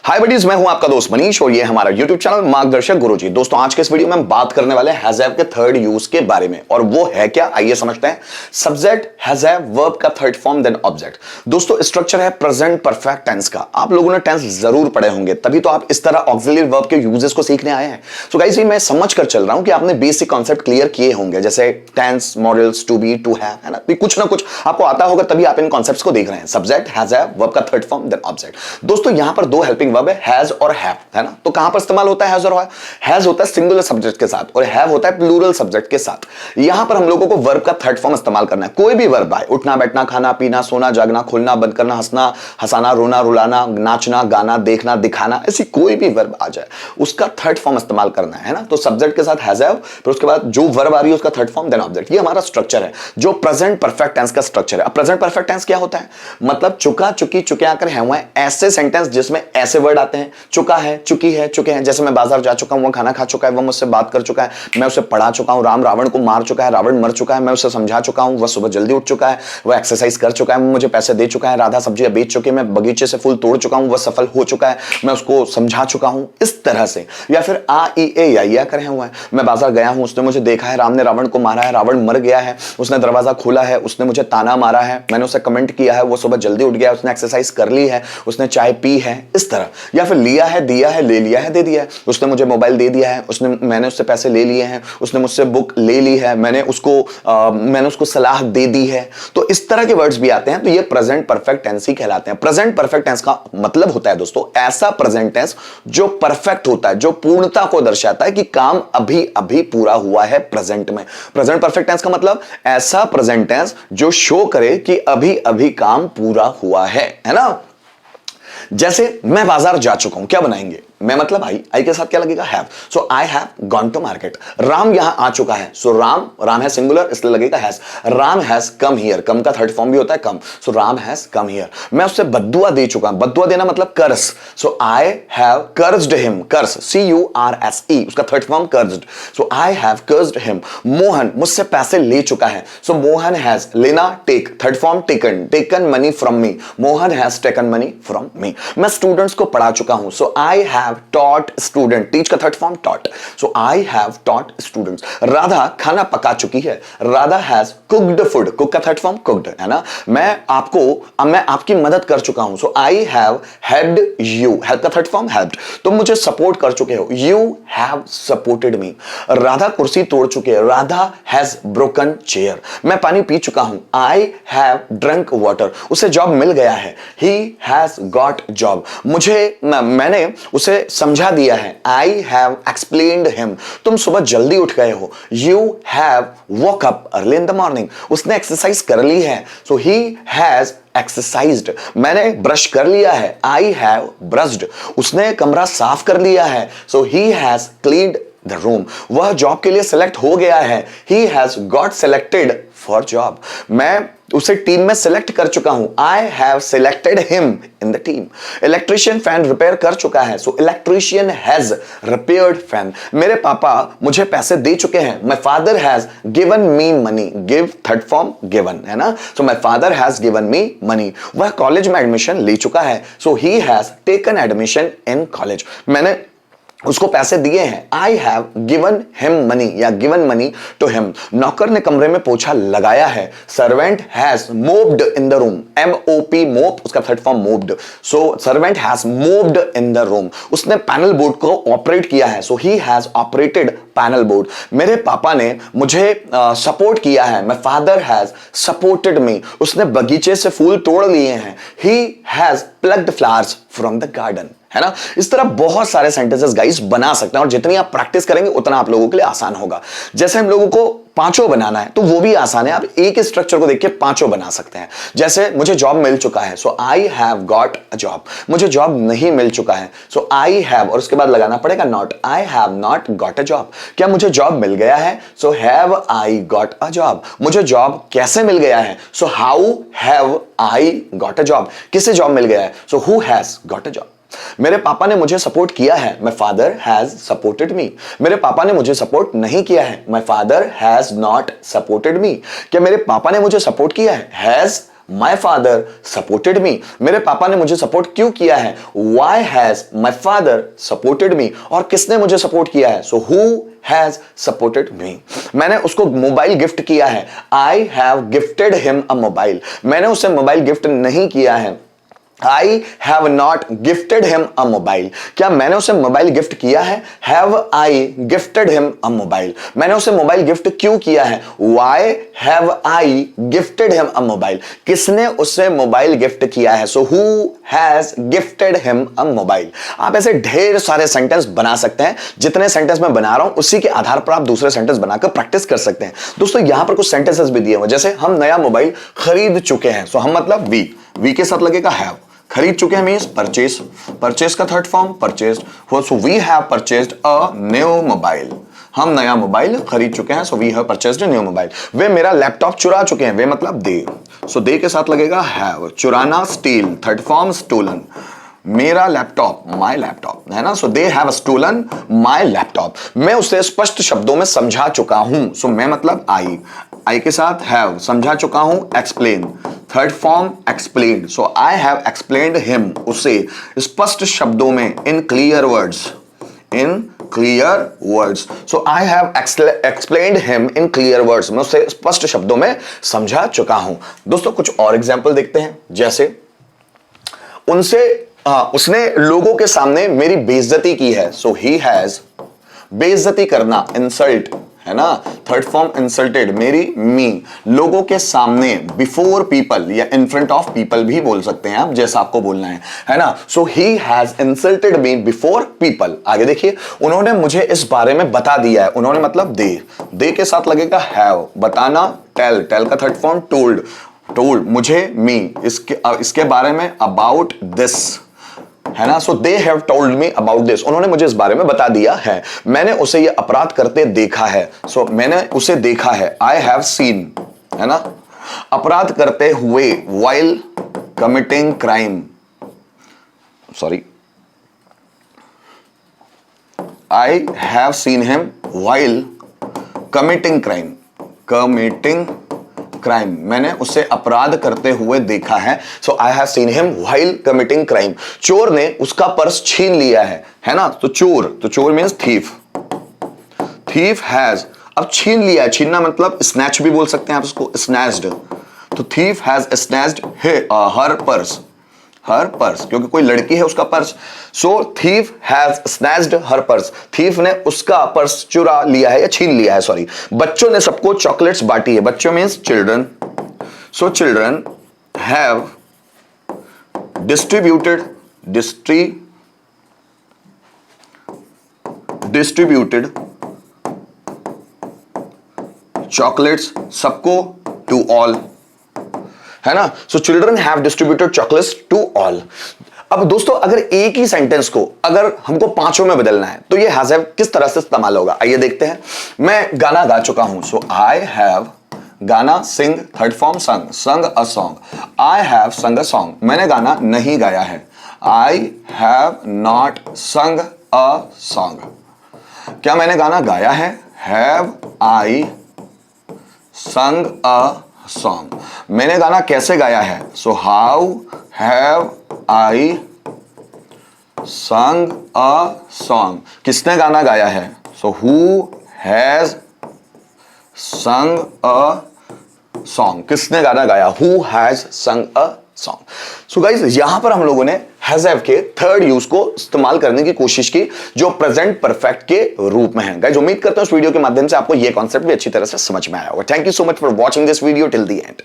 हाय buddies, मैं हूं आपका दोस्त मनीष और ये हमारा YouTube चैनल मार्गदर्शक गुरुजी। दोस्तों, आज के इस वीडियो में हम बात करने वाले हैं हैज हैव के थर्ड यूज के बारे में, और वो है क्या, आइए समझते हैं। सब्जेक्ट हैज हैव, वर्ब का थर्ड फॉर्म, देन ऑब्जेक्ट। दोस्तों, स्ट्रक्चर है प्रेजेंट परफेक्ट टेंस का। आप लोगों ने टेंस जरूर पढ़े होंगे, तभी तो आप इस तरह ऑक्सिलरी वर्ब के यूजेस को सीखने आए हैं। सो गाइस, मैं समझ कर चल रहा हूं कि आपने बेसिक कॉन्सेप्ट क्लियर किए होंगे, जैसे tense, modals, to be, to have, है ना। कुछ ना कुछ आपको आता होगा, तभी आप इन कॉन्सेप्ट्स को देख रहे हैं। सब्जेक्ट, हैज हैव, वर्ब का थर्ड फॉर्म, देन ऑब्जेक्ट। दोस्तों, यहां पर दो हेल्पिंग वर्ब है, हैज और हैव, है ना। तो कहां पर इस्तेमाल होता है हैज और हैव? हैज होता है सिंगुलर सब्जेक्ट के साथ और हैव होता है प्लूरल सब्जेक्ट के साथ। यहां पर हम लोगों को वर्ब का थर्ड फॉर्म इस्तेमाल करना है। कोई भी वर्ब आए, उठना, बैठना, खाना, पीना, सोना, जागना, खोलना, बंद करना, हंसना, हंसाना, रोना, रुलाना, नाचना, गाना, देखना, दिखाना, ऐसी कोई भी वर्ब आ जाए, उसका थर्ड फॉर्म इस्तेमाल करना है ना। तो सब्जेक्ट के साथ हैज हैव, फिर उसके बाद जो वर्ब आ रही है उसका थर्ड फॉर्म, देन ऑब्जेक्ट। ये हमारा स्ट्रक्चर है, जो प्रेजेंट परफेक्ट टेंस का स्ट्रक्चर है। अब प्रेजेंट परफेक्ट टेंस क्या होता है? मतलब चुका, चुकी, चुके आकर है हुआ है, ऐसे सेंटेंस जिसमें ऐसे वर्ड आते हैं। चुका है, चुकी है, चुके हैं। जैसे मैं बाजार जा चुका हूं, वो खाना खा चुका है, वो मुझसे बात कर चुका है, मैं उसे पढ़ा चुका हूं, राम रावण को मार चुका है, रावण मर चुका है, मैं उसे समझा चुका हूं, वह सुबह जल्दी उठ चुका है, वह एक्सरसाइज कर चुका है, मुझे पैसे दे चुका है, राधा सब्जियां बेच चुकी है, मैं बगीचे से फूल तोड़ चुका हूं, वह सफल हो चुका है, मैं उसको समझा चुका हूं, इस तरह से। या फिर आ ई ए या करे हुआ है, मैं बाजार गया हूं, उसने मुझे देखा है, राम ने रावण को मारा है, रावण मर गया है, उसने दरवाजा खोला है, उसने मुझे ताना मारा है, मैंने उसे कमेंट किया है, वो सुबह जल्दी उठ गया, उसने एक्सरसाइज कर ली है, उसने चाय पी है, इस तरह। या फिर लिया है, दिया है, ले लिया है, दे दिया है, उसने मुझे मोबाइल दे दिया है, मैंने उससे पैसे ले लिए हैं, उसने मुझसे बुक ले ली है, मैंने उसको सलाह दे दी है। तो इस तरह के वर्ड्स भी आते हैं, तो ये प्रेजेंट परफेक्ट टेंस ही कहलाते हैं। प्रेजेंट परफेक्ट टेंस का मतलब होता है दोस्तों ऐसा प्रेजेंट टेंस जो परफेक्ट होता है, जो पूर्णता को दर्शाता है कि काम अभी अभी पूरा हुआ है प्रेजेंट में। प्रेजेंट परफेक्ट टेंस का मतलब ऐसा प्रेजेंट टेंस जो शो करे कि अभी अभी काम पूरा हुआ है ना। जैसे मैं बाजार जा चुका हूं, क्या बनाएंगे? मैं मतलब आई के साथ क्या लगेगा? Have. So I have gone to market. Ram यहां आ चुका है, सो राम है सिंगुलर, इसलिए लगेगा has. Ram has come here, come का थर्ड फॉर्म भी होता है come, so Ram has come here. मैं उससे बद्दुआ दे चुका हूं, बद्दुआ देना मतलब curse, so I have cursed him, curse CURSE, उसका third form cursed, so I have cursed him. Mohan मुझसे पैसे ले चुका है, सो मोहन हैज, लेना take, third form taken, taken money from me, Mohan has taken money from me. मैं students को पढ़ा चुका हूं, so I have taught student, teach का third form taught, so I have taught students। Radha खाना पका चुकी है, Radha has cooked food, cook का थर्ड फॉर्म cooked, है ना। मैं आपकी मदद कर चुका हूं, so I have helped you, help का थर्ड फॉर्म helped। तुम मुझे सपोर्ट कर चुके हो, you have supported me। Radha कुर्सी तोड़ चुके हैं, राधा has broken chair। मैं पानी पी चुका हूं, I have drunk water। उसे जॉब मिल गया है, he has got job। मैंने उसे समझा दिया है, I have explained him। तुम सुबह जल्दी उठ गए हो, you have woke up early in the morning। उसने एक्सरसाइज कर ली है, so he has exercised। मैंने ब्रश कर लिया है, I have brushed। उसने कमरा साफ कर लिया है, so he has cleaned the room। वह जॉब के लिए सिलेक्ट हो गया है, he has got selected for job। मैं उसे टीम में सिलेक्ट कर चुका हूं, I have selected him in the team। Electrician fan repair कर चुका है, so electrician has repaired fan। मेरे पापा मुझे पैसे दे चुके हैं, my father has given me money, give third form given, है ना। so my father has given me money। वह कॉलेज में एडमिशन ले चुका है, so he has taken admission in college। मैंने उसको पैसे दिए हैं, I have given him money या given money to him। नौकर ने कमरे में पोछा लगाया है, servant has mopped in the room, MOP mop, उसका third form mopped, so servant has mopped in the room। उसने पैनल बोर्ड को ऑपरेट किया है, so he has operated panel board. मेरे पापा ने मुझे सपोर्ट किया है, my father has supported me। उसने बगीचे से फूल तोड़ लिए हैं, he has plucked flowers from the garden, है ना। इस तरह बहुत सारे सेंटेंसेस गाइस बना सकते हैं, और जितनी आप प्रैक्टिस करेंगे उतना आप लोगों के लिए आसान होगा। जैसे हम लोगों को पांचों बनाना है, तो वो भी आसान है, आप एक ही स्ट्रक्चर को देख के पांचों बना सकते हैं। जैसे मुझे जॉब मिल चुका है, so I have got a job. मुझे जॉब नहीं मिल चुका है, सो आई हैव, और उसके बाद लगाना पड़ेगा not, I have not got a job. क्या मुझे जॉब मिल गया है? So have I got a job. मुझे जॉब कैसे मिल गया है? So how have I got a job. किसे जॉब मिल गया है? So who has got a job. मेरे पापा ने मुझे सपोर्ट किया है, my father has supported me. मेरे पापा ने मुझे सपोर्ट नहीं किया है, my father has not supported me. क्या मेरे पापा ने मुझे सपोर्ट किया है? Has my father supported me, मेरे पापा ने मुझे सपोर्ट क्यों किया है, why has my father supported me, और किसने मुझे सपोर्ट किया है, so who has supported me, मैंने उसको मोबाइल गिफ्ट किया है, I have gifted him a mobile, मैंने उसे मोबाइल गिफ्ट नहीं किया है, I have not gifted him a mobile, क्या मैंने उसे मोबाइल गिफ्ट किया है, have I gifted him a mobile, मैंने उसे मोबाइल गिफ्ट क्यों किया है, why have I gifted him a mobile, किसने उसे मोबाइल गिफ्ट किया है, so who has gifted him a mobile। आप ऐसे ढेर सारे सेंटेंस बना सकते हैं, जितने सेंटेंस मैं बना रहा हूं उसी के आधार पर आप दूसरे सेंटेंस बनाकर प्रैक्टिस कर सकते हैं। दोस्तों यहां पर कुछ सेंटेंसेस भी दिए हुए, जैसे हम नया मोबाइल खरीद चुके हैं, सो हम मतलब वी के साथ लगेगा हैव, खरीद चुके हैं मींस परचेज, परचेज का third form purchased, so we have purchased a new mobile, हम नया मोबाइल खरीद चुके हैं, so we have purchased a new mobile. वे मेरा लैपटॉप चुरा चुके हैं, वे मतलब दे, सो दे के साथ लगेगा हैव, चुराना स्टील, थर्ड फॉर्म स्टोलन, मेरा लैपटॉप माई लैपटॉप है ना, so they have stolen my laptop, मैं उसे स्पष्ट शब्दों में समझा चुका हूं, सो मैं मतलब आई के साथ हैव, समझा चुका हूं explain, third form explain, so I have explained him, उसे स्पष्ट शब्दों में, in clear words, in clear words, so I have explained him in clear words, मैं उसे स्पष्ट शब्दों में समझा चुका हूं। दोस्तों कुछ और एग्जाम्पल देखते हैं, जैसे उसने लोगों के सामने मेरी बेइज्जती की है, सो ही हैज, बेइज्जती करना इंसल्ट है ना, थर्ड फॉर्म इंसल्टेड, मेरी मी, लोगों के सामने, बिफोर पीपल या इन फ्रंट ऑफ पीपल भी बोल सकते हैं आप, जैसा आपको बोलना है ना, so he has insulted me before people. आगे देखिए, उन्होंने मुझे इस बारे में बता दिया है, उन्होंने मतलब दे के साथ लगेगा हैव, बताना टेल, टेल का थर्ड फॉर्म टोल्ड, टोल्ड मुझे मी, इसके बारे में, अबाउट दिस है ना, so they have told me about this, उन्होंने मुझे इस बारे में बता दिया है, मैंने उसे ये अपराध करते देखा है, सो मैंने उसे देखा है, आई हैव सीन है ना, अपराध करते हुए, while committing crime, sorry, I have seen him while committing crime, committing crime, मैंने उसे अपराध करते हुए देखा है, so I have seen him while committing crime, चोर ने उसका पर्स छीन लिया है ना, तो चोर मींस थीफ, थीफ हैज, अब छीन लिया है, छीनना मतलब स्नैच भी बोल सकते हैं आप इसको, स्नैच्ड, तो thief has snatched her purse, her purse, क्योंकि कोई लड़की है उसका purse, so thief has snatched her purse, thief ने उसका पर्स चुरा लिया है या छीन लिया है, सॉरी। बच्चों ने सबको चॉकलेट्स बांटी है, बच्चों means children, so children have distributed chocolates सबको, टू ऑल है ना, so children have distributed chocolates to all. अब दोस्तों अगर एक ही सेंटेंस को अगर हमको पांचों में बदलना है तो ये हैव किस तरह से इस्तेमाल होगा, आइए देखते हैं। मैं गाना गा चुका हूं, सो आई हैव गाना, सिंग थर्ड फॉर्म संग अ सॉन्ग, आई हैव संग अ सॉन्ग, मैंने गाना नहीं गाया है, आई हैव नॉट संग अ सॉन्ग, क्या मैंने गाना गाया है, हैव आई संग अ सॉन्ग, मैंने गाना कैसे गाया है, सो हाउ हैव आई संग अ सॉन्ग, किसने गाना गाया है, सो हु हैज संग अ सॉन्ग, किसने गाना गाया, हु हैज संग अ सॉन्ग। सो गाइस यहां पर हम लोगों ने हैज हैव के थर्ड यूज को इस्तेमाल करने की कोशिश की जो प्रेजेंट परफेक्ट के रूप में है। गाइस उम्मीद करता हूं इस वीडियो के माध्यम से आपको यह कॉन्सेप्ट भी अच्छी तरह से समझ में आया होगा। Thank you so much for watching this video till the end.